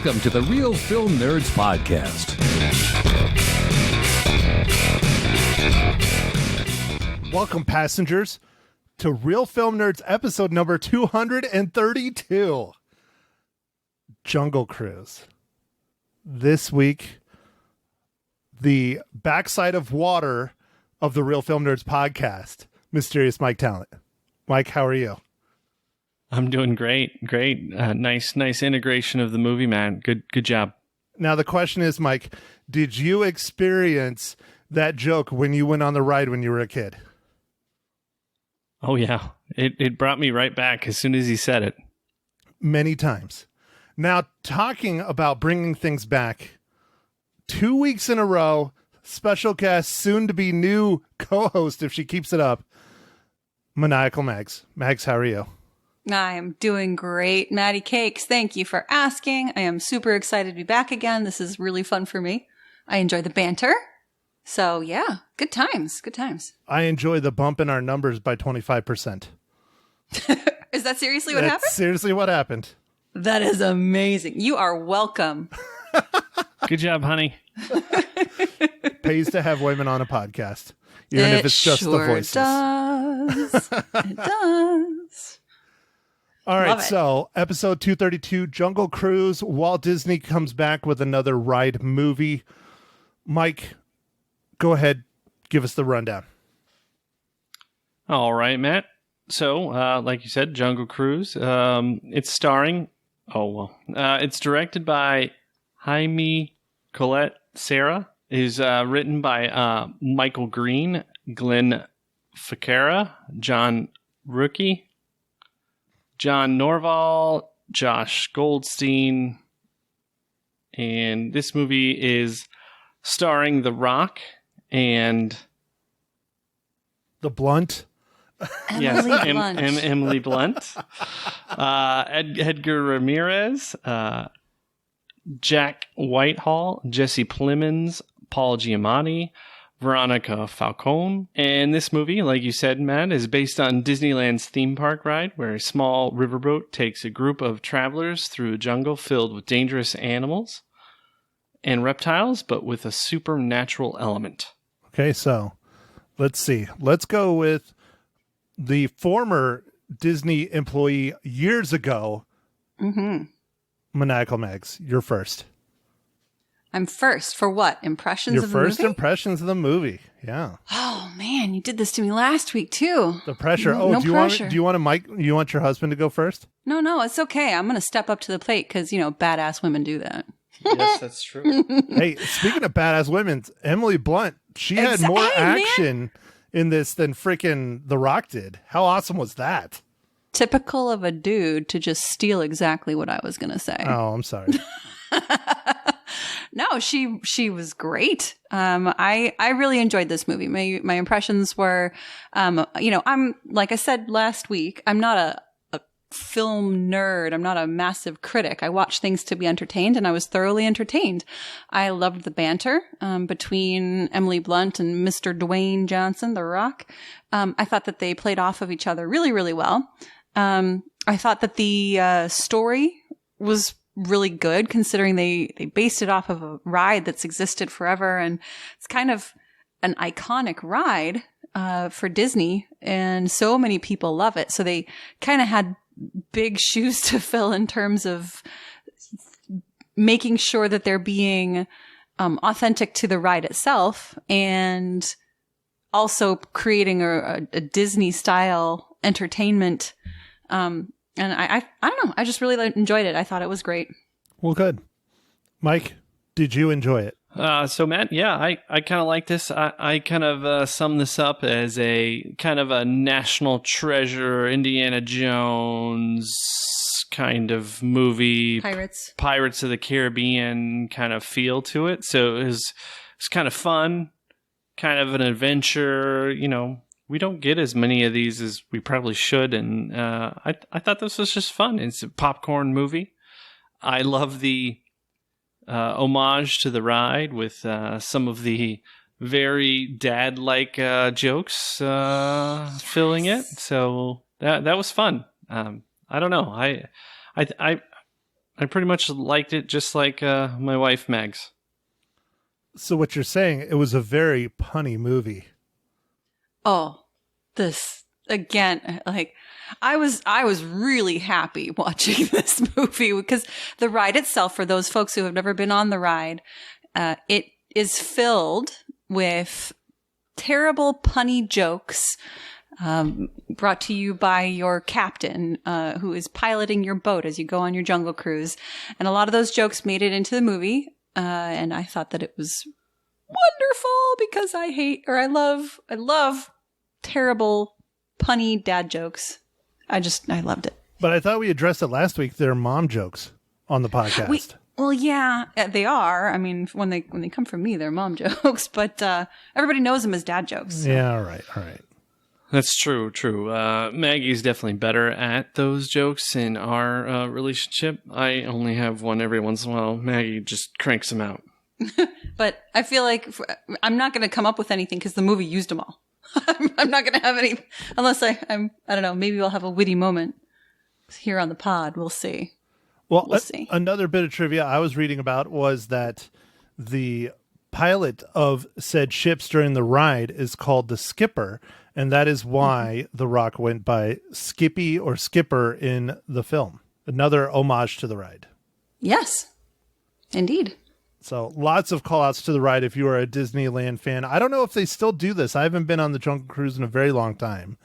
Welcome to the Real Film Nerds Podcast. Welcome, passengers, to Real Film Nerds episode number 232, Jungle Cruise. This week, the backside of water of the Real Film Nerds podcast, Mysterious Mike Talent. Mike, how are you? I'm doing great. Nice integration of the movie, man. Good job. Now, the question is, Mike, did you experience that joke when you went on the ride when you were a kid? Oh, yeah. It brought me right back as soon as he said it. Many times. Now, talking about bringing things back, 2 weeks in a row, special guest, soon to be new co-host if she keeps it up, Maniacal Mags. Mags, how are you? I am doing great, Maddie Cakes. Thank you for asking. I am super excited to be back again. This is really fun for me. I enjoy the banter. So yeah, good times. I enjoy the bump in our numbers by 25%. Is that seriously what happened? Seriously what happened. That is amazing. You are welcome. Good job, honey. Pays to have women on a podcast, even if it's just the voices. It does. All right, so episode 232, Jungle Cruise. Walt Disney comes back with another ride movie. Mike, go ahead, give us the rundown. All right, Matt. So, like you said, Jungle Cruise. It's directed by Jaime Colette Serra. Is written by Michael Green, Glenn Ficarra, John Rookie, John Norval, Josh Goldstein, and this movie is starring The Rock and The Blunt. Emily Blunt, Edgar Ramirez, Jack Whitehall, Jesse Plemons, Paul Giamatti, Veronica Falcone. And this movie, like you said, Matt, is based on Disneyland's theme park ride, where a small riverboat takes a group of travelers through a jungle filled with dangerous animals and reptiles, but with a supernatural element. Okay, so let's see. Let's go with the former Disney employee years ago. Maniacal Mags, you're first. I'm first for what? Impressions Your of the movie? first impressions of the movie. Yeah. Oh man, you did this to me last week too. The pressure. No Do pressure. you want your husband to go first? No, it's okay. I'm going to step up to the plate because, badass women do that. Yes, that's true. Hey, speaking of badass women, Emily Blunt, she had more action in this than freaking The Rock did. How awesome was that? Typical of a dude to just steal exactly what I was going to say. Oh, I'm sorry. No, she was great. I really enjoyed this movie. My impressions were, I'm, like I said last week, I'm not a film nerd. I'm not a massive critic. I watch things to be entertained, and I was thoroughly entertained. I loved the banter between Emily Blunt and Mr. Dwayne Johnson, The Rock. I thought that they played off of each other really, really well. I thought that the story was really good, considering they based it off of a ride that's existed forever, and it's kind of an iconic ride for Disney, and so many people love it. So they kind of had big shoes to fill in terms of making sure that they're being authentic to the ride itself, and also creating a Disney style entertainment. And I don't know. I just really enjoyed it. I thought it was great. Well, good. Mike, did you enjoy it? So Matt, yeah, I kind of like this. I kind of sum this up as a kind of a national treasure, Indiana Jones kind of movie. Pirates of the Caribbean kind of feel to it. So it's kind of fun, kind of an adventure, We don't get as many of these as we probably should, and I thought this was just fun. It's a popcorn movie. I love the homage to the ride with some of the very dad-like jokes filling it. So that was fun. I don't know. I I pretty much liked it just like my wife, Megs. So what you're saying, it was a very punny movie. Oh, this again, like I was really happy watching this movie because the ride itself, for those folks who have never been on the ride, it is filled with terrible punny jokes brought to you by your captain who is piloting your boat as you go on your jungle cruise. And a lot of those jokes made it into the movie. And I thought that it was wonderful because I love terrible punny dad jokes. I loved it. But I thought we addressed it last week. They're mom jokes on the podcast. Well, yeah, they are. I mean, when they come from me, they're mom jokes, but everybody knows them as dad jokes. So. Yeah, all right. That's true. Maggie's definitely better at those jokes in our relationship. I only have one every once in a while. Maggie just cranks them out. But I feel like I'm not going to come up with anything because the movie used them all. I'm not going to have any, unless I don't know, maybe we'll have a witty moment here on the pod. We'll see. Well, we'll see. Another bit of trivia I was reading about was that the pilot of said ships during the ride is called the Skipper, and that is why The Rock went by Skippy or Skipper in the film. Another homage to the ride. Yes, indeed. So lots of call outs to the ride if you are a Disneyland fan. I don't know if they still do this. I haven't been on the Jungle Cruise in a very long time.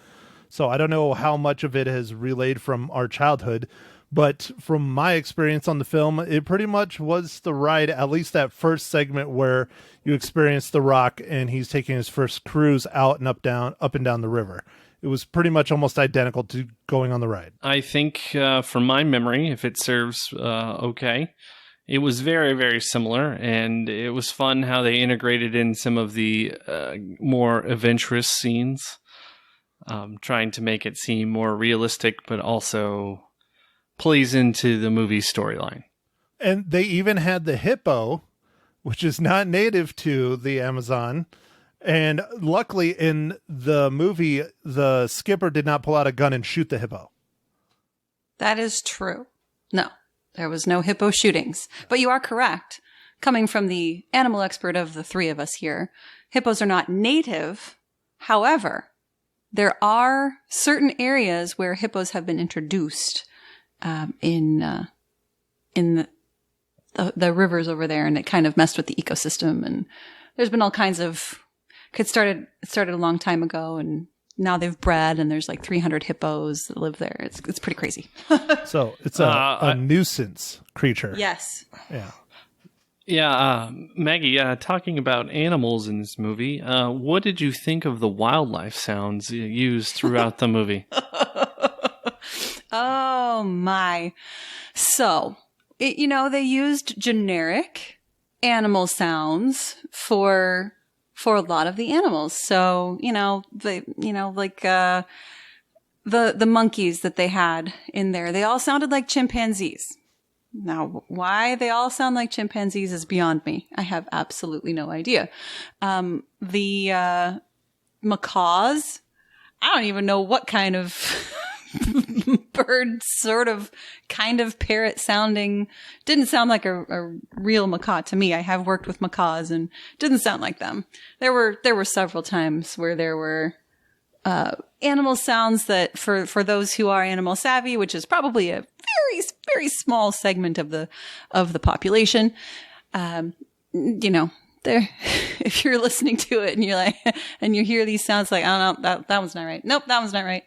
So I don't know how much of it has relayed from our childhood. But from my experience on the film, it pretty much was the ride, at least that first segment where you experience The Rock and he's taking his first cruise out and up and down the river. It was pretty much almost identical to going on the ride. I think from my memory, if it serves okay, it was very, very similar. And it was fun how they integrated in some of the more adventurous scenes, trying to make it seem more realistic, but also plays into the movie storyline. And they even had the hippo, which is not native to the Amazon. And luckily in the movie, the skipper did not pull out a gun and shoot the hippo. That is true. No, there was no hippo shootings. But you are correct. Coming from the animal expert of the three of us here, hippos are not native. However, there are certain areas where hippos have been introduced in the rivers over there, and it kind of messed with the ecosystem. And there's been all kinds of. It started a long time ago, and now they've bred, and there's like 300 hippos that live there. It's pretty crazy. So it's a nuisance creature. Yes. Yeah. Yeah, Maggie, talking about animals in this movie, what did you think of the wildlife sounds used throughout the movie? Oh my. So, they used generic animal sounds for a lot of the animals. So, the monkeys that they had in there, they all sounded like chimpanzees. Now, why they all sound like chimpanzees is beyond me. I have absolutely no idea. The macaws, I don't even know what kind of bird, kind of parrot sounding. Didn't sound like a real macaw to me. I have worked with macaws and didn't sound like them. There were several times where there were animal sounds that for those who are animal savvy, which is probably a very, very small segment of the population, if you're listening to it and you're like, and you hear these sounds like, oh no, that one's not right. Nope, that one's not right.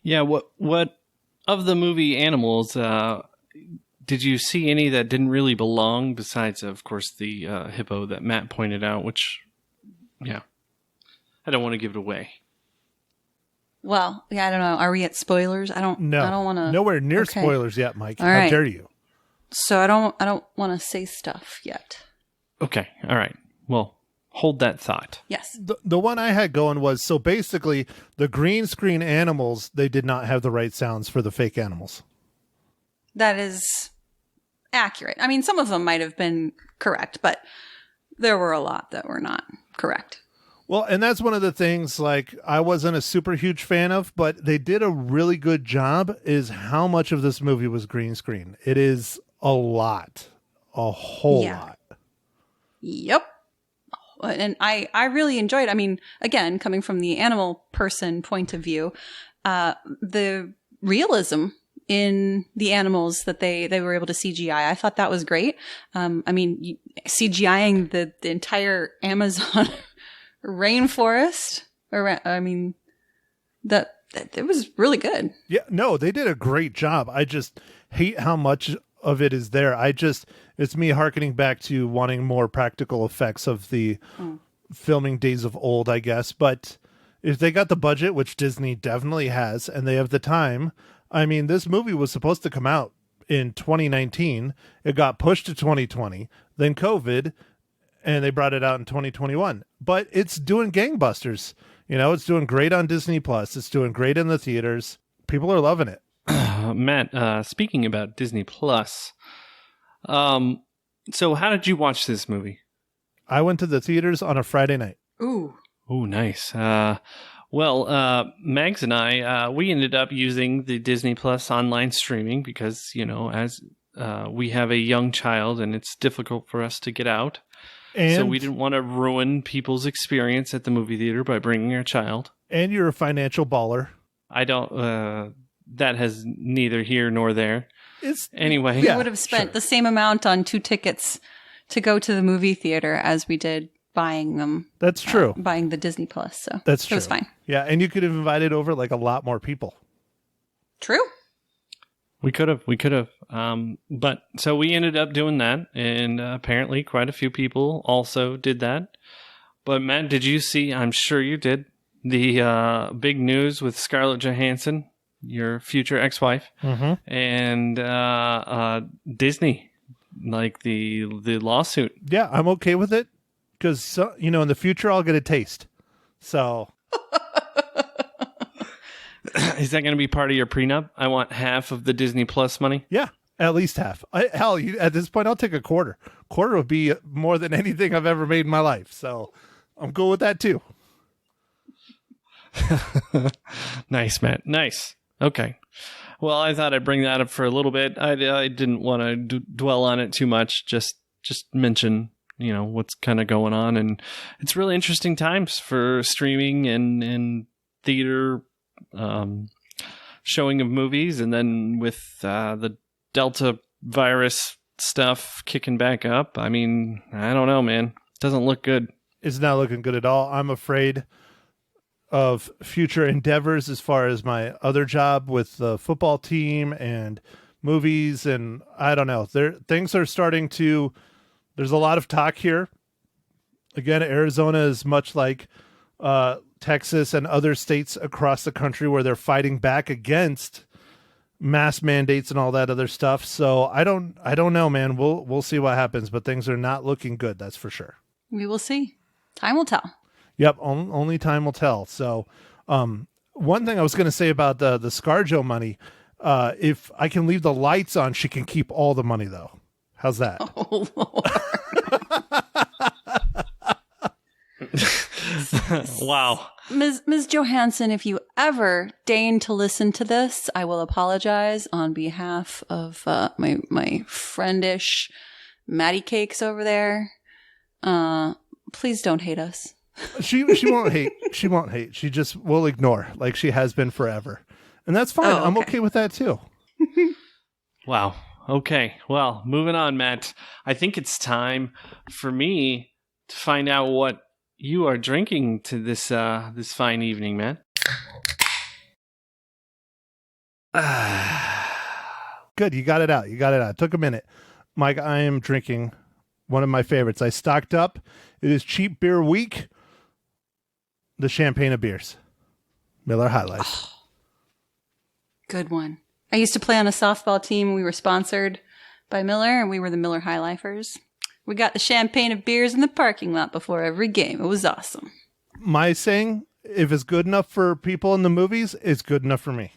Yeah, what of the movie animals, did you see any that didn't really belong besides, of course, the hippo that Matt pointed out, which, yeah, I don't want to give it away. Well, yeah, I don't know. Are we at spoilers? I don't want to. Nowhere near spoilers yet, Mike. All How right. dare you? So I don't want to say stuff yet. Okay. All right. Well, hold that thought. Yes. The one I had going was, so basically the green screen animals, they did not have the right sounds for the fake animals. That is accurate. I mean, some of them might have been correct, but there were a lot that were not correct. Well, and that's one of the things, like, I wasn't a super huge fan of, but they did a really good job is how much of this movie was green screen. It is a lot, a whole Yeah. lot. Yep. And I really enjoyed, I mean, again, coming from the animal person point of view, the realism in the animals that they were able to CGI, I thought that was great. I mean, CGIing the entire Amazon rainforest, I mean, that it was really good. Yeah, no, they did a great job. I just hate how much of it is there. It's me hearkening back to wanting more practical effects of the filming days of old, I guess. But if they got the budget, which Disney definitely has, and they have the time, I mean, this movie was supposed to come out in 2019. It got pushed to 2020, then COVID, and they brought it out in 2021. But it's doing gangbusters. You know, it's doing great on Disney Plus. It's doing great in the theaters. People are loving it. Matt, speaking about Disney Plus, so how did you watch this movie? I went to the theaters on a Friday night. Ooh. Oh, nice. Mags and I, we ended up using the Disney Plus online streaming because, you know, as we have a young child and it's difficult for us to get out. And so we didn't want to ruin people's experience at the movie theater by bringing our child. And you're a financial baller. I don't, that has neither here nor there. Anyway. We would have spent the same amount on 2 tickets to go to the movie theater as we did buying them. That's true. Buying the Disney Plus. So that's true. It was fine. Yeah, and you could have invited over like a lot more people. True. We could have. But so we ended up doing that, and apparently quite a few people also did that. But Matt, did you see, I'm sure you did, the big news with Scarlett Johansson, your future ex-wife, and Disney, like the lawsuit? Yeah, I'm okay with it because, you know, in the future I'll get a taste. So... Is that going to be part of your prenup? I want half of the Disney Plus money. Yeah, at least half. At this point, I'll take a quarter. Quarter would be more than anything I've ever made in my life. So I'm cool with that too. Nice, Matt. Nice. Okay. Well, I thought I'd bring that up for a little bit. I didn't want to dwell on it too much. Just mention, you know, what's kind of going on. And it's really interesting times for streaming and theater showing of movies, and then with the Delta virus stuff kicking back up. I mean, I don't know, man. Doesn't look good. It's not looking good at all. I'm afraid of future endeavors as far as my other job with the football team and movies, and I don't know. Things are starting to... There's a lot of talk here. Again, Arizona is much like Texas and other states across the country where they're fighting back against mask mandates and all that other stuff. So I don't know, man. We'll see what happens, but things are not looking good. That's for sure. We will see. Time will tell. Yep. Only time will tell. So, one thing I was going to say about the ScarJo money, if I can leave the lights on, she can keep all the money though. How's that? Oh, Lord. Wow. Ms. Johansson, if you ever deign to listen to this, I will apologize on behalf of my friendish Maddie Cakes over there. Please don't hate us. She won't hate. She won't hate. She just will ignore, like she has been forever. And that's fine. I'm okay with that too. Wow. Okay. Well, moving on, Matt. I think it's time for me to find out what you are drinking to this this fine evening, Matt. Good. You got it out. It took a minute. Mike, I am drinking one of my favorites. I stocked up. It is Cheap Beer Week. The champagne of beers. Miller High Life. Oh, good one. I used to play on a softball team. We were sponsored by Miller, and we were the Miller High Lifers. We got the champagne of beers in the parking lot before every game. It was awesome. My saying, if it's good enough for people in the movies, it's good enough for me.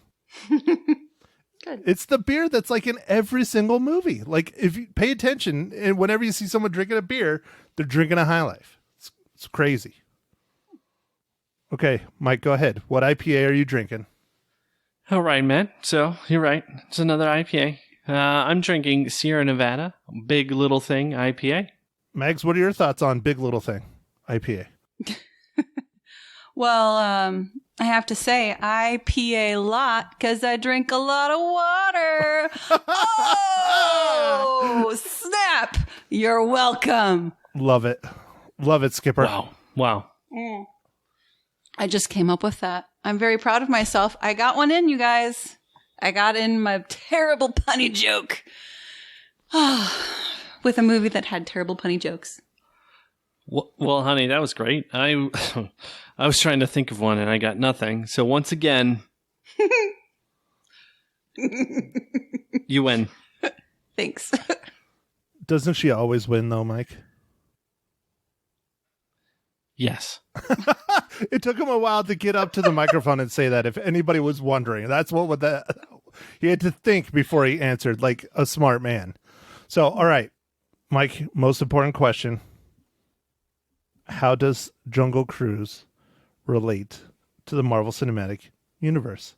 Good. It's the beer that's like in every single movie. Like if you pay attention, and whenever you see someone drinking a beer, they're drinking a High Life. It's crazy. Okay, Mike, go ahead. What IPA are you drinking? All right, Matt. So you're right. It's another IPA. I'm drinking Sierra Nevada, Big Little Thing IPA. Megs, what are your thoughts on Big Little Thing IPA? Well, I have to say, I pee a lot because I drink a lot of water. Oh, snap. You're welcome. Love it. Love it, Skipper. Wow. I just came up with that. I'm very proud of myself. I got one in, you guys. I got in my terrible punny joke. With a movie that had terrible punny jokes. Well, honey, that was great. I was trying to think of one and I got nothing. So once again, you win. Thanks. Doesn't she always win, though, Mike? Yes. It took him a while to get up to the microphone and say that, if anybody was wondering. That's what would that... He had to think before he answered, like a smart man. So, all right, Mike, most important question. How does Jungle Cruise relate to the Marvel Cinematic Universe?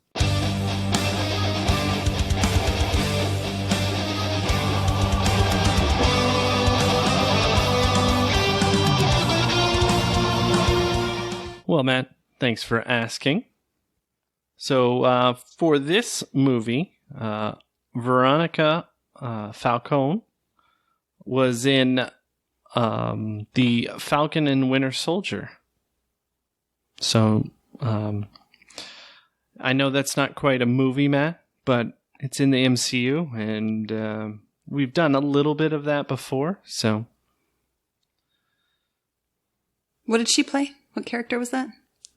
Well, Matt, thanks for asking. So for this movie, Veronica Falcone was in the Falcon and Winter Soldier. So I know that's not quite a movie, Matt, but it's in the MCU, and we've done a little bit of that before. So, What did she play? What character was that?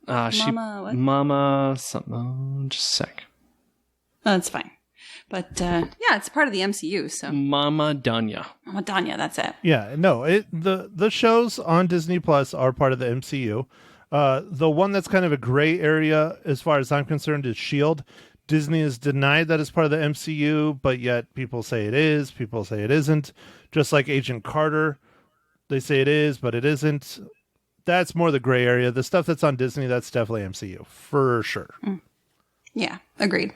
Mama, what? Mama, something. Just a sec. Oh, that's fine. But yeah, it's part of the MCU, so. Mama Danya. Mama Danya, that's it. Yeah, no, the shows on Disney Plus are part of the MCU. The one that's kind of a gray area, as far as I'm concerned, is S.H.I.E.L.D. Disney has denied that it's part of the MCU, but yet people say it is, people say it isn't. Just like Agent Carter, they say it is, but it isn't. That's more the gray area. The stuff that's on Disney, that's definitely MCU, for sure. Yeah, agreed.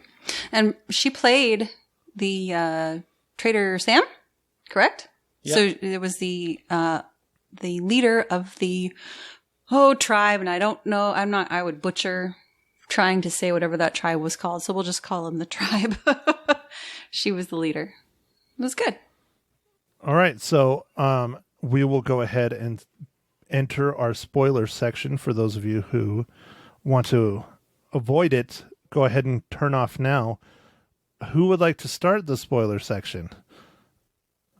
And she played the Trader Sam, correct? Yep. So it was the leader of the tribe, and I don't know. I would butcher trying to say whatever that tribe was called, so we'll just call him the tribe. She was the leader. It was good. All right, so we will go ahead and enter our spoiler section. For those of you who want to avoid it, go ahead and turn off now. Who would like to start the spoiler section?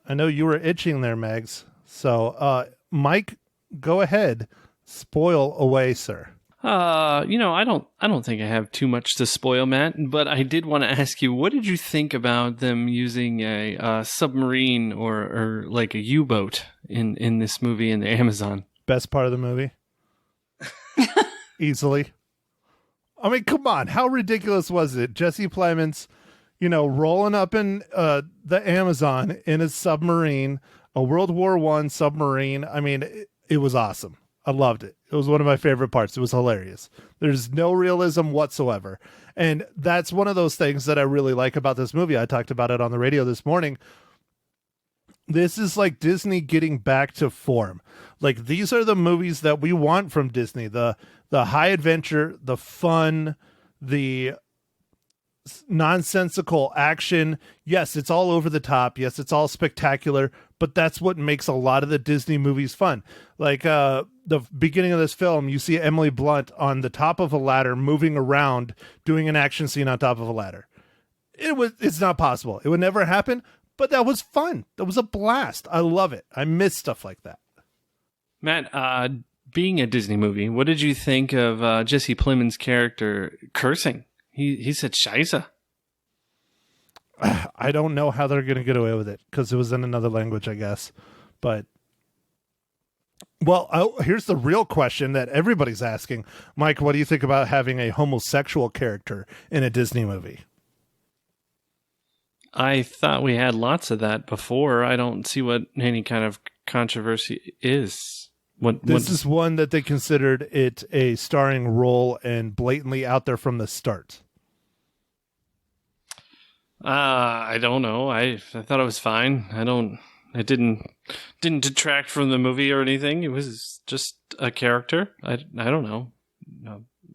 I know you were itching there, Megs. So, Mike, go ahead. Spoil away, sir. I don't think I have too much to spoil, Matt, but I did want to ask you, what did you think about them using a submarine or like a U-boat in this movie in the Amazon? Best part of the movie. Easily. I mean, come on. How ridiculous was it? Jesse Plemons, rolling up in the Amazon in a submarine, a World War I submarine. I mean, it was awesome. I loved it. It was one of my favorite parts. It was hilarious. There's no realism whatsoever. And that's one of those things that I really like about this movie. I talked about it on the radio this morning. This is like Disney getting back to form. Like, these are the movies that we want from Disney. The high adventure, the fun, the nonsensical action. Yes, it's all over the top. Yes, it's all spectacular. But that's what makes a lot of the Disney movies fun. Like the beginning of this film, you see Emily Blunt on the top of a ladder moving around doing an action scene on top of a ladder. It's not possible. It would never happen. But that was fun. That was a blast. I love it. I miss stuff like that. Matt, being a Disney movie, what did you think of Jesse Plemons' character cursing? He said "Scheiße." I don't know how they're going to get away with it because it was in another language, I guess. But, here's the real question that everybody's asking. Mike, what do you think about having a homosexual character in a Disney movie? I thought we had lots of that before. I don't see what any kind of controversy is. This is one that they considered it a starring role and blatantly out there from the start. I don't know. I thought it was fine. It didn't detract from the movie or anything. It was just a character. I don't know.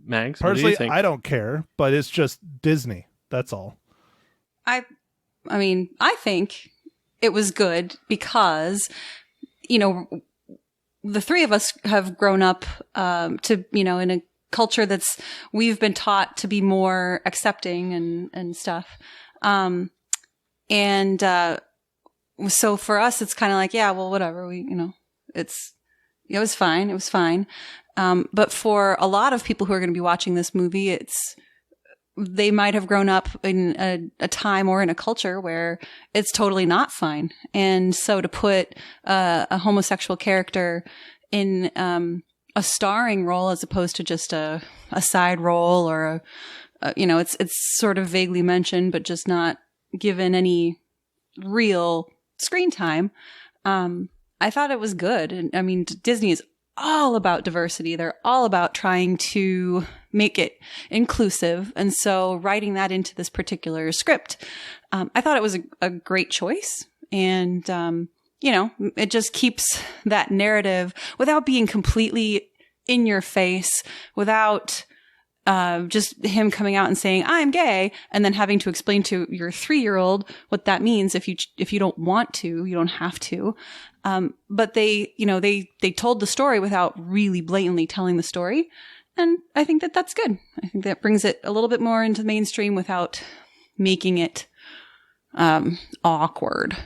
Mags, what do you Personally, think? I don't care, but it's just Disney. That's all. I mean, I think it was good because, the three of us have grown up to, in a culture we've been taught to be more accepting and stuff. So for us, it's kind of like, yeah, well, whatever. It was fine. It was fine. But for a lot of people who are going to be watching this movie, they might have grown up in a time or in a culture where it's totally not fine. And so to put a homosexual character in a starring role as opposed to just a side role or it's sort of vaguely mentioned, but just not given any real screen time. I thought it was good. And I mean, Disney is all about diversity. They're all about trying to make it inclusive. And so writing that into this particular script, I thought it was a great choice. And, it just keeps that narrative without being completely in your face, without just him coming out and saying, I'm gay, and then having to explain to your 3-year-old what that means. If you don't want to, you don't have to. But they told the story without really blatantly telling the story. And I think that's good. I think that brings it a little bit more into the mainstream without making it awkward.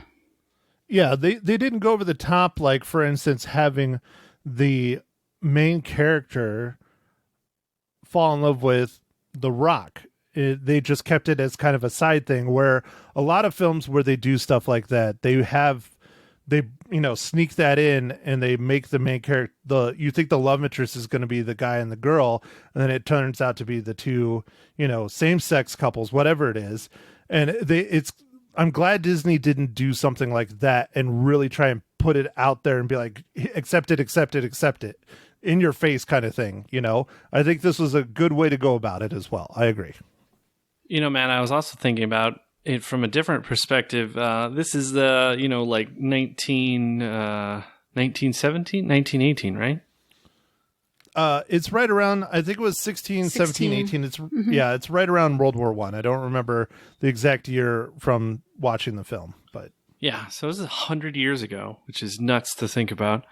Yeah, they didn't go over the top, like, for instance, having the main character fall in love with The Rock. They just kept it as kind of a side thing, where a lot of films where they do stuff like that, they sneak that in and they make the main character, you think the love interest is going to be the guy and the girl, and then it turns out to be the two, same-sex couples, whatever it is. And I'm glad Disney didn't do something like that and really try and put it out there and be like, accept it in your face kind of thing. I think this was a good way to go about it as well. I agree. Matt, I was also thinking about it from a different perspective. This is the, 1917, 1918, right? It's right around, I think it was 16, 17, 18. It's it's right around World War I. I don't remember the exact year from watching the film, but yeah, so it was 100 years ago, which is nuts to think about.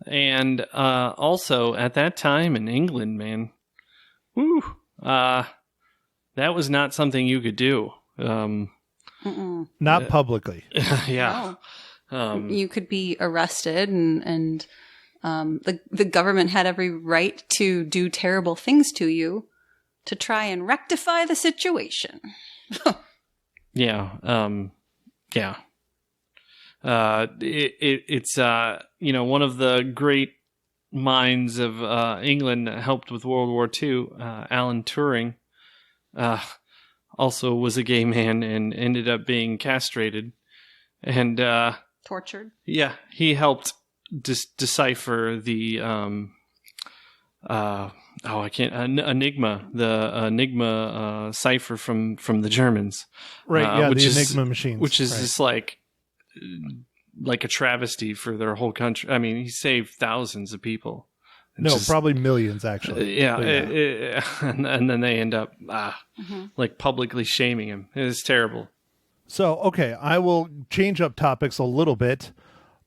And also at that time in England, man, that was not something you could do. Not publicly. Yeah. No. You could be arrested and the government had every right to do terrible things to you to try and rectify the situation. Yeah. Yeah. It's one of the great minds of England that helped with World War II, Alan Turing, also was a gay man and ended up being castrated and tortured. Yeah, he helped decipher the Enigma, the Enigma cipher from the Germans, right? Yeah, the Enigma machines, which is just like a travesty for their whole country. I mean, he saved thousands of people. No, probably millions, actually. And then they end up publicly shaming him. It's terrible. So, okay, I will change up topics a little bit.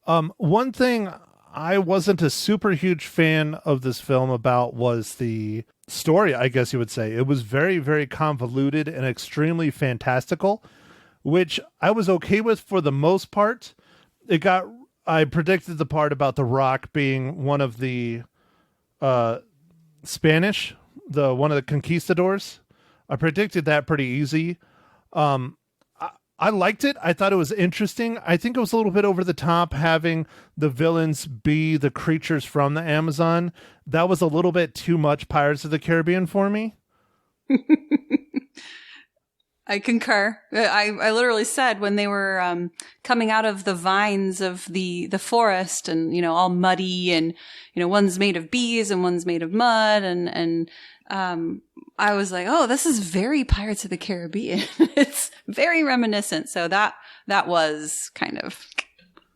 One thing I wasn't a super huge fan of this film about was the story, I guess you would say. It was very, very convoluted and extremely fantastical, which I was okay with for the most part. I predicted the part about The Rock being one of the Spanish, one of the conquistadors. I predicted that pretty easy. I liked it. I thought it was interesting. I think it was a little bit over the top having the villains be the creatures from the Amazon. That was a little bit too much Pirates of the Caribbean for me. I concur. I literally said when they were coming out of the vines of the forest and, all muddy and, one's made of bees and one's made of mud and I was like, oh, this is very Pirates of the Caribbean. It's very reminiscent. So that was kind of,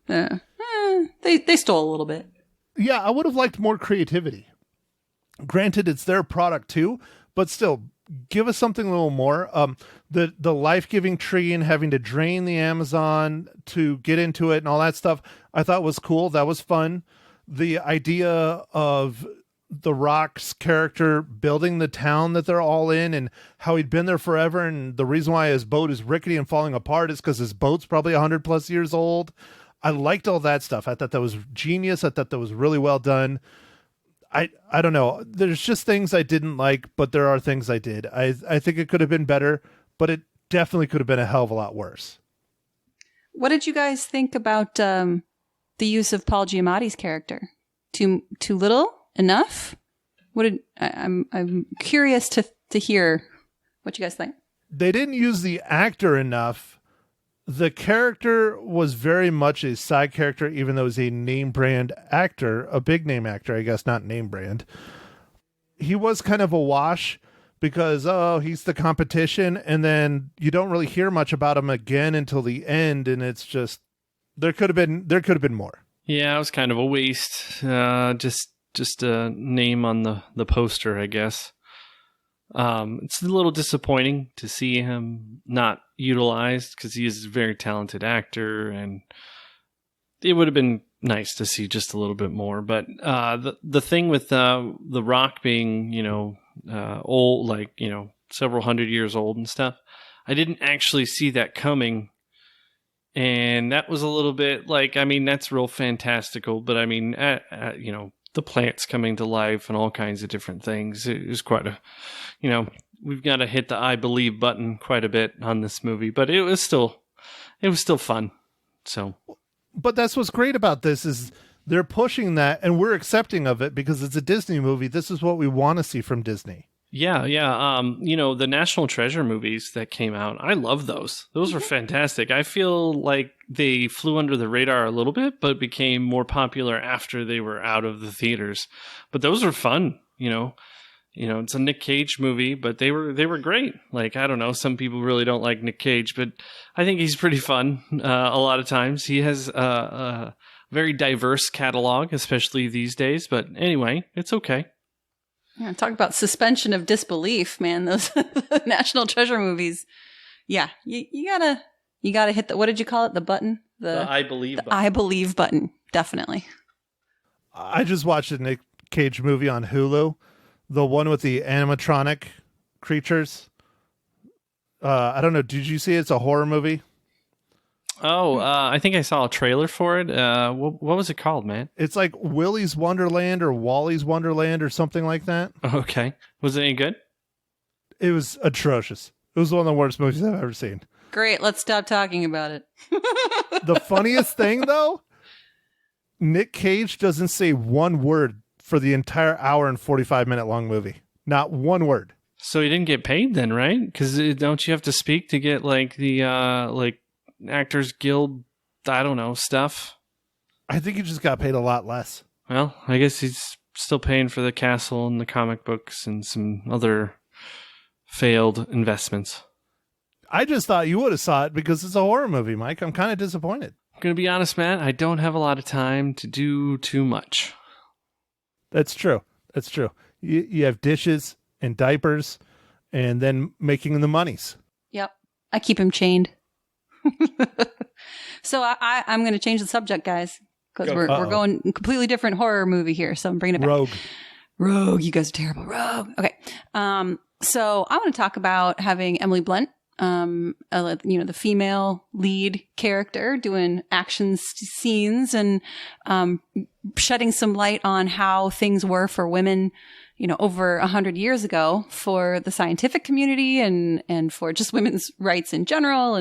they stole a little bit. Yeah, I would have liked more creativity. Granted, it's their product too, but still, give us something a little more. The life-giving tree and having to drain the Amazon to get into it and all that stuff, I thought was cool. That was fun. The idea of The Rock's character building the town that they're all in and how he'd been there forever, and the reason why his boat is rickety and falling apart is because his boat's probably 100 plus years old. I liked all that stuff. I thought that was genius. I thought that was really well done. I don't know. There's just things I didn't like, but there are things I did. I think it could have been better, but it definitely could have been a hell of a lot worse. What did you guys think about the use of Paul Giamatti's character? Too little? Enough? I'm curious to hear what you guys think. They didn't use the actor enough. The character was very much a side character, even though he's a name brand actor, a big name actor, I guess, not name brand. He was kind of a wash because, he's the competition. And then you don't really hear much about him again until the end. And it's just, there could have been more. Yeah, it was kind of a waste. Just a name on the poster, I guess. It's a little disappointing to see him not utilized because he is a very talented actor, and it would have been nice to see just a little bit more. But the thing with The Rock being, old, like, several hundred years old and stuff, I didn't actually see that coming. And that was a little bit like, I mean, that's real fantastical, but I mean, the plants coming to life and all kinds of different things. It was quite a, we've got to hit the I believe button quite a bit on this movie, but it was still fun. So, but that's what's great about this is they're pushing that and we're accepting of it because it's a Disney movie. This is what we want to see from Disney. Yeah. The National Treasure movies that came out, I love those. Those were fantastic. I feel like they flew under the radar a little bit, but became more popular after they were out of the theaters. But those were fun, it's a Nick Cage movie, but they were great. Like, I don't know, some people really don't like Nick Cage, but I think he's pretty fun a lot of times. He has a very diverse catalog, especially these days. But anyway, it's okay. Yeah, talk about suspension of disbelief, man. Those National Treasure movies. Yeah, you gotta hit the, what did you call it? The button? The I believe button. I believe button. Definitely. I just watched a Nick Cage movie on Hulu, the one with the animatronic creatures. I don't know. Did you see it? It's a horror movie. Oh, I think I saw a trailer for it. What was it called, man? It's like Willy's Wonderland or Wally's Wonderland or something like that. Okay. Was it any good? It was atrocious. It was one of the worst movies I've ever seen. Great. Let's stop talking about it. The funniest thing, though, Nick Cage doesn't say one word for the entire hour and 45-minute long movie. Not one word. So he didn't get paid then, right? Because don't you have to speak to get like the Actors Guild, I don't know, stuff? I think he just got paid a lot less. Well, I guess he's still paying for the castle and the comic books and some other failed investments. I just thought you would have saw it because it's a horror movie, Mike. I'm kind of disappointed. I'm going to be honest, Matt. I don't have a lot of time to do too much. That's true. That's true. You have dishes and diapers and then making the monies. Yep. I keep him chained. So I'm going to change the subject, guys, because we're going completely different horror movie here. So I'm bringing it back. Rogue. You guys are terrible. Rogue. Okay. So I want to talk about having Emily Blunt, the female lead character, doing action scenes and shedding some light on how things were for women, over 100 years ago, for the scientific community and for just women's rights in general,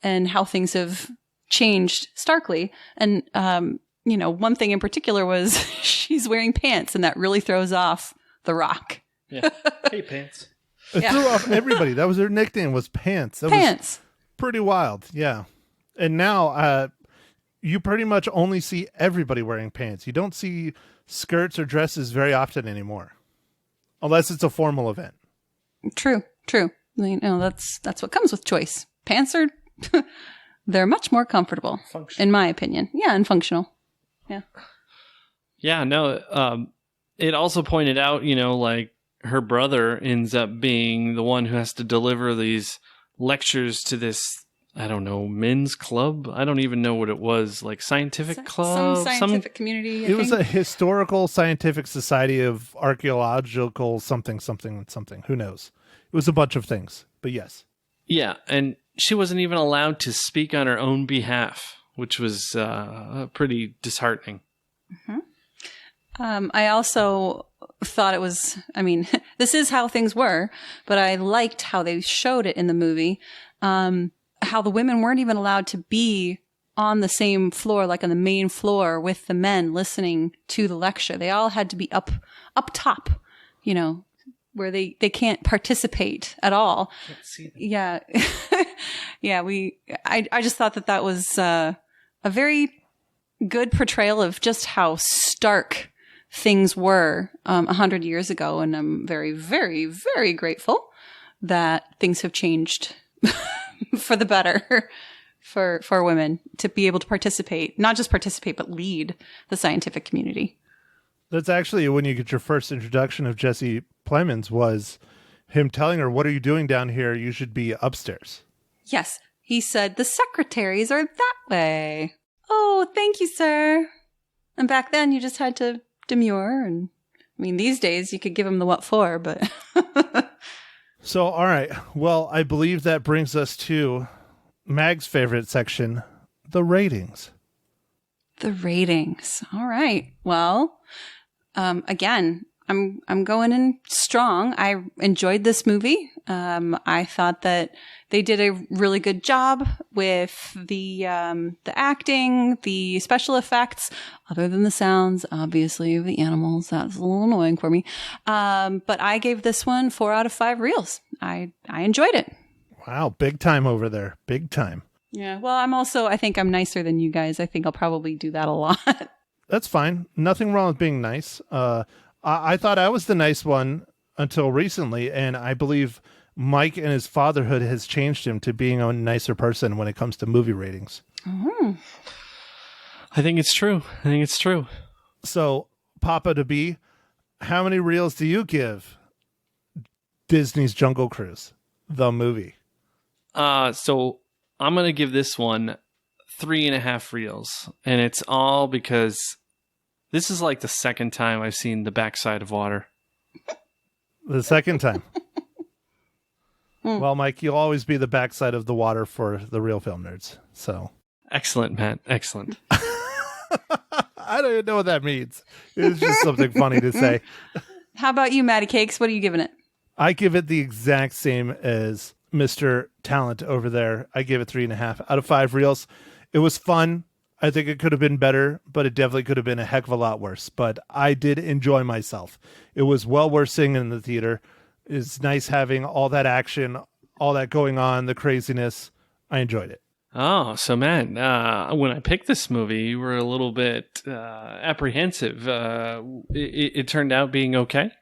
and how things have changed starkly. And, one thing in particular was she's wearing pants, and that really throws off The Rock. Yeah. Hey, pants. It threw off everybody. That was her nickname, was Pants. That was pretty wild. Yeah. And now you pretty much only see everybody wearing pants. You don't see skirts or dresses very often anymore. Unless it's a formal event. True. You know, that's what comes with choice. Pants are, they're much more comfortable, in my opinion. Yeah, and functional. Yeah. Yeah, no, it also pointed out, you know, like her brother ends up being the one who has to deliver these lectures to this, I don't know, men's club? I don't even know what it was, like scientific club? Some scientific community, It was a historical scientific society of archaeological something. Who knows? It was a bunch of things, but yes. Yeah, and she wasn't even allowed to speak on her own behalf, which was pretty disheartening. Mm-hmm. I also thought it was, I mean, this is how things were, but I liked how they showed it in the movie. How the women weren't even allowed to be on the same floor, like on the main floor with the men listening to the lecture. They all had to be up top, you know, where they can't participate at all. Can't see them. Yeah. Yeah. I just thought that was a very good portrayal of just how stark things were 100 years ago. And I'm very, very, very grateful that things have changed for the better for women to be able to participate, not just participate, but lead the scientific community. That's actually when you get your first introduction of Jesse Plemons was him telling her, "What are you doing down here? You should be upstairs." Yes. He said, "The secretaries are that way." "Oh, thank you, sir." And back then you just had to demur. And I mean, these days you could give him the what for, but. So, all right. Well, I believe that brings us to Mag's favorite section, the ratings. The ratings. All right. Well, again, I'm going in strong. I enjoyed this movie. I thought that they did a really good job with the acting, the special effects, other than the sounds, obviously, of the animals. That's a little annoying for me. But I gave this one 4 out of 5 reels. I enjoyed it. Wow, big time over there. Big time. Yeah. Well, I think I'm nicer than you guys. I think I'll probably do that a lot. That's fine. Nothing wrong with being nice. I thought I was the nice one until recently, and I believe Mike and his fatherhood has changed him to being a nicer person when it comes to movie ratings. Mm-hmm. I think it's true. So, Papa to be, how many reels do you give Disney's Jungle Cruise, the movie? So I'm going to give this one 3.5 reels. And it's all because this is like the second time I've seen the backside of water. The second time. Well, Mike, you'll always be the backside of the water for the real film nerds. So excellent, Matt. Excellent. I don't even know what that means. It's just something funny to say. How about you, Matty Cakes? What are you giving it? I give it the exact same as Mr. Talent over there. I give it 3.5 out of 5 reels. It was fun. I think it could have been better, but it definitely could have been a heck of a lot worse. But I did enjoy myself. It was well worth seeing in the theater. It's nice having all that action, all that going on, the craziness. I enjoyed it. Oh, so Matt, when I picked this movie, you were a little bit apprehensive. It turned out being okay?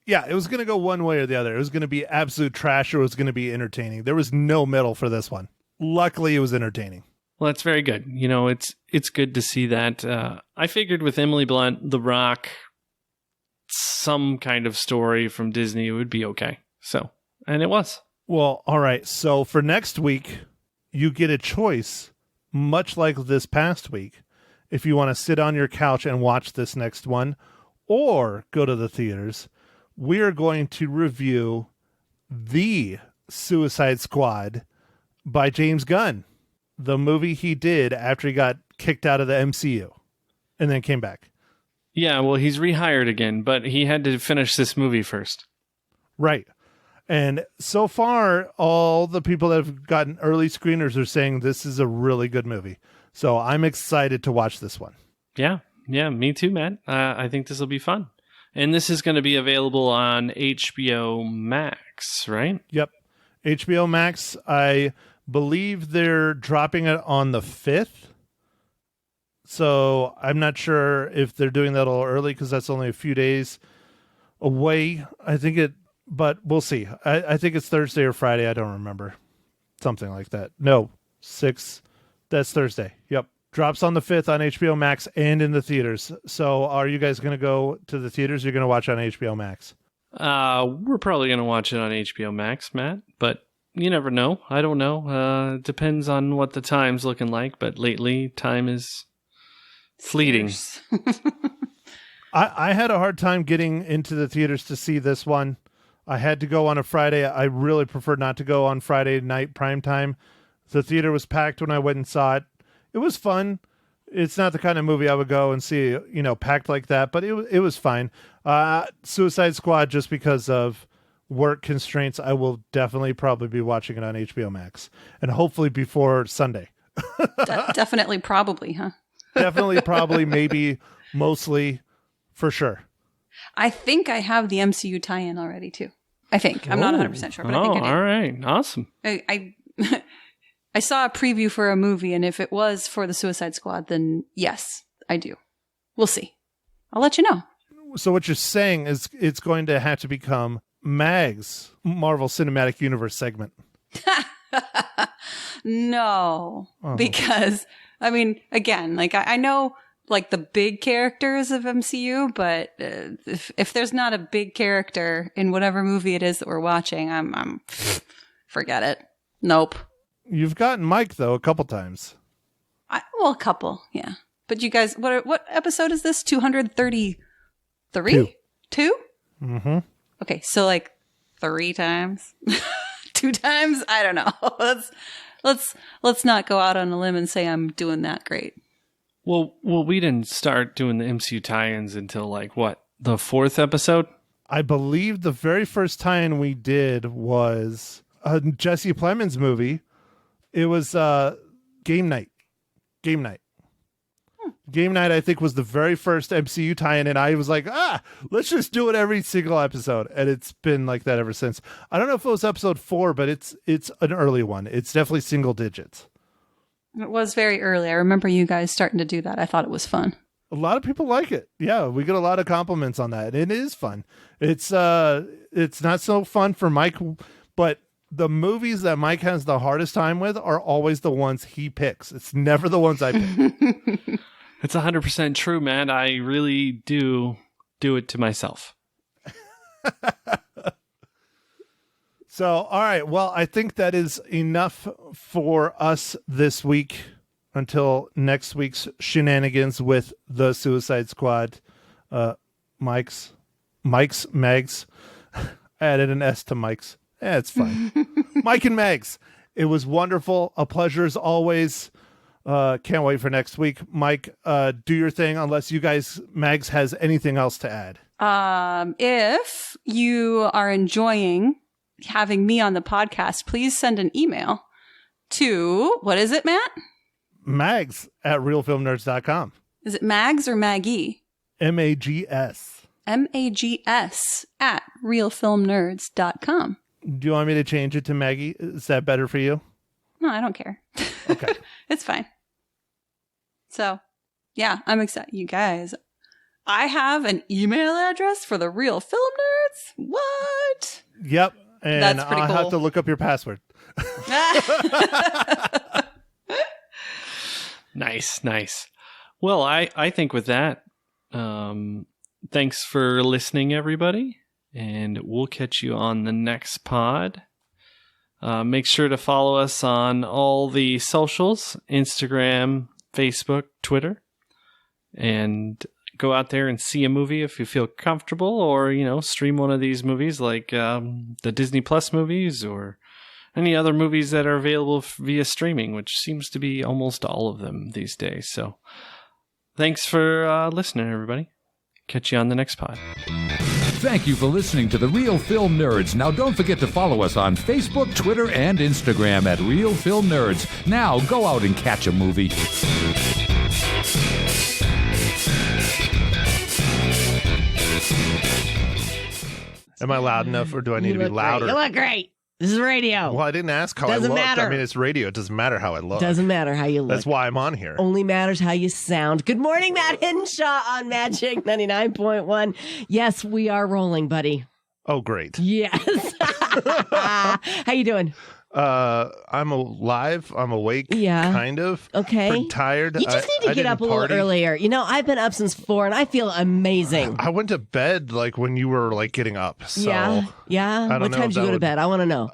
Yeah, it was going to go one way or the other. It was going to be absolute trash or it was going to be entertaining. There was no middle for this one. Luckily, it was entertaining. Well, that's very good. You know, it's good to see that. I figured with Emily Blunt, The Rock, some kind of story from Disney would be okay. So, and it was. Well, all right. So for next week, you get a choice, much like this past week, if you want to sit on your couch and watch this next one or go to the theaters. We are going to review The Suicide Squad by James Gunn, the movie he did after he got kicked out of the MCU and then came back. Yeah, well, he's rehired again, but he had to finish this movie first. Right. And so far, all the people that have gotten early screeners are saying this is a really good movie. So I'm excited to watch this one. Yeah, me too, Matt. I think this will be fun. And this is going to be available on HBO Max, right? Yep. HBO Max, I believe they're dropping it on the 5th. So I'm not sure if they're doing that a little early because that's only a few days away. I think but we'll see. I think it's Thursday or Friday. I don't remember. Something like that. No, 6. That's Thursday. Yep. Drops on the 5th on HBO Max and in the theaters. So are you guys going to go to the theaters? Or you're going to watch on HBO Max? We're probably going to watch it on HBO Max, Matt, but you never know. I don't know. It depends on what the time's looking like, but lately time is fleeting. I had a hard time getting into the theaters to see this one. I had to go on a Friday. I really prefer not to go on Friday night prime time. The theater was packed when I went and saw it. It was fun. It's not the kind of movie I would go and see, packed like that, but it was fine. Suicide Squad, just because of work constraints, I will definitely probably be watching it on HBO Max, and hopefully before Sunday. Definitely, probably, huh? Definitely, probably, maybe, mostly, for sure. I think I have the MCU tie-in already too. I think I'm not 100% sure, but I think I do. All right, awesome. I saw a preview for a movie, and if it was for the Suicide Squad, then yes, I do. We'll see. I'll let you know. So what you're saying is it's going to have to become Mag's Marvel Cinematic Universe segment. No, because again, I know the big characters of MCU, but if there's not a big character in whatever movie it is that we're watching, I'm forget it. Nope. You've gotten Mike though a couple times. A couple, yeah. But you guys, what episode is this? 233? 2? Mm-hmm. Okay, so 3 times, 2 times. I don't know. Let's not go out on a limb and say I'm doing that great. Well, we didn't start doing the MCU tie-ins until the 4th episode? I believe the very first tie-in we did was a Jesse Plemons movie. It was Game Night. Game Night, I think, was the very first MCU tie-in, and I was like, let's just do it every single episode. And it's been like that ever since. I don't know if it was episode 4, but it's an early one. It's definitely single digits. It was very early. I remember you guys starting to do that. I thought it was fun. A lot of people like it. Yeah, we get a lot of compliments on that. It is fun. It's not so fun for Mike, but the movies that Mike has the hardest time with are always the ones he picks. It's never the ones I pick. It's 100% true, man. I really do it to myself. So, all right. Well, I think that is enough for us this week until next week's shenanigans with the Suicide Squad. Mags. I added an S to Mike's. It's fine. Mike and Mags. It was wonderful. A pleasure as always. Can't wait for next week. Mike, do your thing unless Mags has anything else to add. If you are enjoying having me on the podcast, please send an email to, what is it, Matt? Mags at realfilmnerds.com. Is it Mags or Maggie? Mags. Mags at realfilmnerds.com. Do you want me to change it to Maggie? Is that better for you? No, I don't care. Okay. It's fine. So, yeah, I'm excited. You guys, I have an email address for the Real Film Nerds. What? Yep. And that's pretty cool. I'll have to look up your password. Nice. Well, I think with that, thanks for listening, everybody. And we'll catch you on the next pod. Make sure to follow us on all the socials, Instagram, Facebook, Twitter. And go out there and see a movie if you feel comfortable, or, stream one of these movies like the Disney Plus movies or any other movies that are available via streaming, which seems to be almost all of them these days. So thanks for listening, everybody. Catch you on the next pod. Thank you for listening to The Real Film Nerds. Now, don't forget to follow us on Facebook, Twitter, and Instagram at Real Film Nerds. Now, go out and catch a movie. Am I loud enough, or do I need to be louder? You look great. This is radio. Well, I didn't ask how I looked. Matter. I mean, it's radio. It doesn't matter how I look. Doesn't matter how you look. That's why I'm on here. Only matters how you sound. Good morning, Matt Hinshaw on Magic 99.1. Yes, we are rolling, buddy. Oh, great. Yes. How you doing? I'm alive. I'm awake. Yeah. Kind of. Okay. Pretty tired. You just need to get up a little earlier. You know, I've been up since 4 and I feel amazing. I went to bed like when you were like getting up. So Yeah. I don't What know time if did you that go to would- bed? I want to know.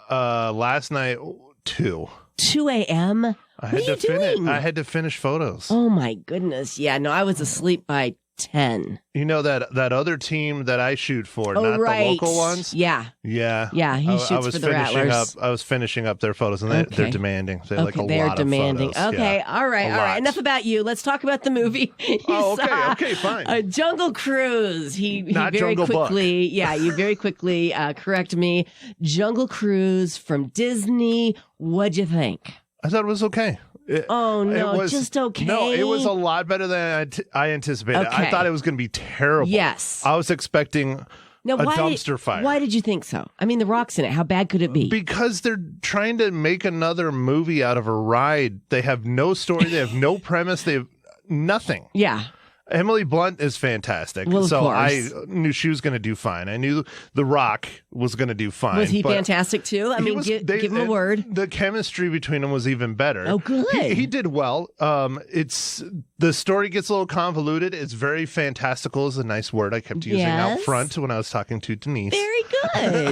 Last night 2. 2 a.m. I What had are you to finish. doing? I had to finish photos. Oh my goodness. Yeah. No, I was asleep by 10. You know that other team that I shoot for, Oh, not right. the local ones. Yeah. Yeah. Yeah, he shoots was for the finishing Rattlers. up. I was finishing up their photos, and Okay. they're demanding. They like a they're lot demanding. of photos. Okay, Yeah. all right, A all right. lot. Enough about you. Let's talk about the movie. You Oh, okay, saw, okay, fine. Jungle Cruise. He Not very Jungle Book. quickly, yeah, you very quickly correct me. Jungle Cruise from Disney. What'd you think? I thought it was okay. Oh no, It was, just okay. No, it was a lot better than I anticipated. Okay. I thought it was going to be terrible. Yes. I was expecting Now, a dumpster fire. Why did you think so? I mean, The Rock's in it. How bad could it be? Because they're trying to make another movie out of a ride. They have no story. They have no premise. They have nothing. Yeah. Emily Blunt is fantastic. Well, of so course. I knew she was going to do fine. I knew The Rock was going to do fine. Was he but fantastic too? I he mean, was- give they- him a word. The chemistry between them was even better. Oh, good. He did well. It's the story gets a little convoluted. It's very fantastical is a nice word I kept using out Yes. front when I was talking to Denise. Very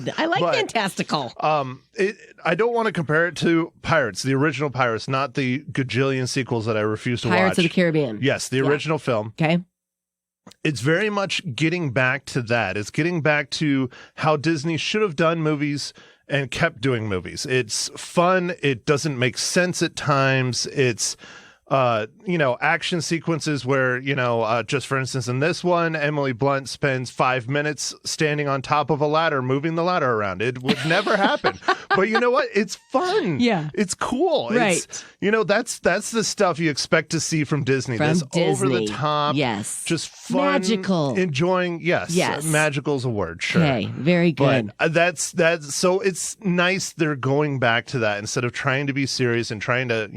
good. I like But- fantastical. I don't want to compare it to Pirates, the original Pirates, not the gajillion sequels that I refuse to watch. Pirates of the Caribbean. Yes, the Yeah. original film. Okay. It's very much getting back to that. It's getting back to how Disney should have done movies and kept doing movies. It's fun. It doesn't make sense at times. It's action sequences where, just for instance, in this one, Emily Blunt spends 5 minutes standing on top of a ladder, moving the ladder around. It would never happen. But you know what? It's fun. Yeah. It's cool. Right. That's the stuff you expect to see from Disney. From This over the Disney. top. Yes. Just fun. Magical. Enjoying. Yes. Yes. Magical's a word. Sure. Okay. Very good. But that's so it's nice they're going back to that instead of trying to be serious and trying to,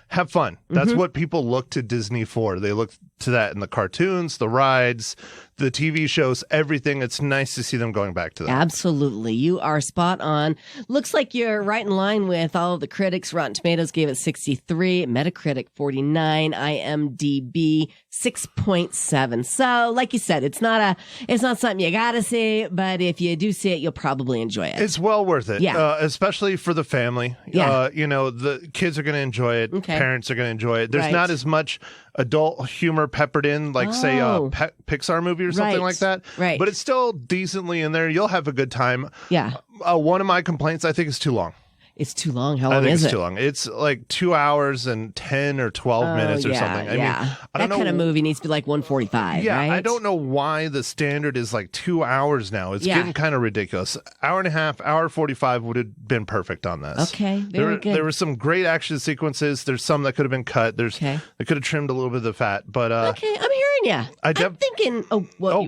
have fun. That's what people look to Disney for. They look to that in the cartoons, the rides, the TV shows, everything. It's nice to see them going back to that. Absolutely. You are spot on. Looks like you're right in line with all of the critics. Rotten Tomatoes gave it 63, Metacritic 49, IMDb 6.7. So, like you said, it's not something you gotta see, but if you do see it, you'll probably enjoy it. It's well worth it, Yeah. especially for the family. Yeah. The kids are going to enjoy it. Okay. Parents are going to enjoy it. There's Right. not as much adult humor peppered in, like, say, a Oh. Pixar movie or something Right. like that. Right. But it's still decently in there. You'll have a good time. Yeah. One of my complaints, I think, is too long. It's too long. How I long think is it's it? too long. It's like 2 hours and 10 or 12 minutes or something. I mean, I that don't know. kind of movie needs to be like 145, Yeah, right? I don't know why the standard is like 2 hours now. It's Yeah. getting kind of ridiculous. Hour and a half, hour 45 would have been perfect on this. Okay, very good. There were some great action sequences. There's some that could have been cut. They could have trimmed a little bit of the fat, but Okay, I'm hearing you. I'm thinking.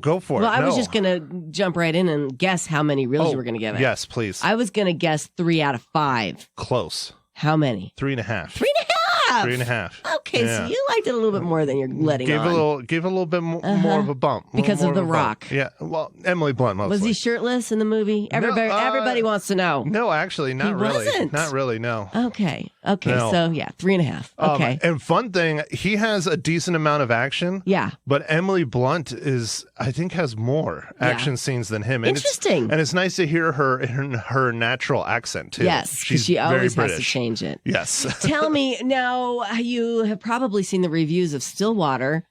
go for it. Well, I was No. just gonna jump right in and guess how many reels you were gonna give it. Yes, please. I was gonna guess 3 out of 5. Close. How many? 3.5. 3.5. 3.5. Okay, Yeah. so you liked it a little bit more than you're letting Gave on. a little bit more of a bump Because more of The a bump. Rock. Yeah, well, Emily Blunt mostly. Was he shirtless in the movie? Everybody wants to know. No, actually, not He really. wasn't? Not really. No. Okay. No. So yeah, 3.5. Okay. And fun thing, he has a decent amount of action. Yeah. But Emily Blunt has more action scenes than him. And Interesting. And it's nice to hear her in her natural accent too. Yes, because She's she very always has British. to change it. Yes. Tell me now, you have probably seen the reviews of Stillwater,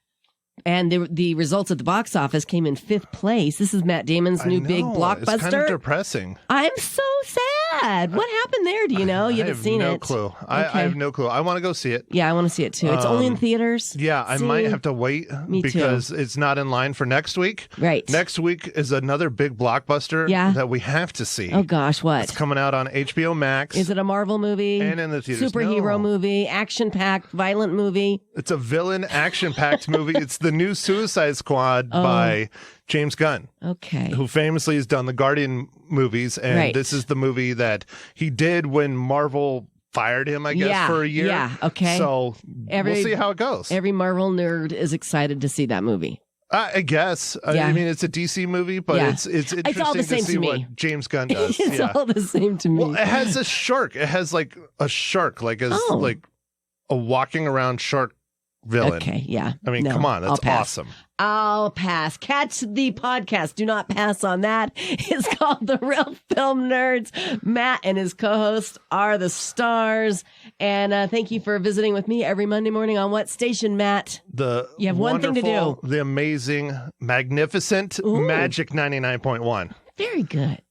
and the results at the box office came in 5th place. This is Matt Damon's new big blockbuster. It's kind of depressing. I'm so sad. What happened there? Do you know? You haven't seen I have it. no clue. I have no clue. I want to go see it. Yeah, I want to see it too. It's only in theaters. Yeah, I See? might have to wait Me too. because it's not in line for next week. Right. Next week is another big blockbuster that we have to see. Oh gosh, what? It's coming out on HBO Max. Is it a Marvel movie? And in the theaters. Superhero No. movie, action-packed, violent movie. It's a villain action-packed movie. It's the new Suicide Squad by James Gunn, Okay. who famously has done the Guardian movies, and Right. this is the movie that he did when Marvel fired him, I guess, for a year. Yeah, okay. So we'll see how it goes. Every Marvel nerd is excited to see that movie. I guess. Yeah. I mean, it's a DC movie, but Yeah. it's interesting all the to same see to me. what James Gunn does. It's Yeah. all the same to me. Well, it has a shark. It has like a shark, like as Oh. like a walking around shark villain. Okay, yeah. I mean, No, come on, I'll that's pass. awesome. I'll pass. Catch the podcast. Do not pass on that. It's called The Real Film Nerds. Matt and his co-host are the stars. And thank you for visiting with me every Monday morning on what station, Matt? You have one thing to do. The amazing, magnificent Ooh. Magic 99.1. Very good.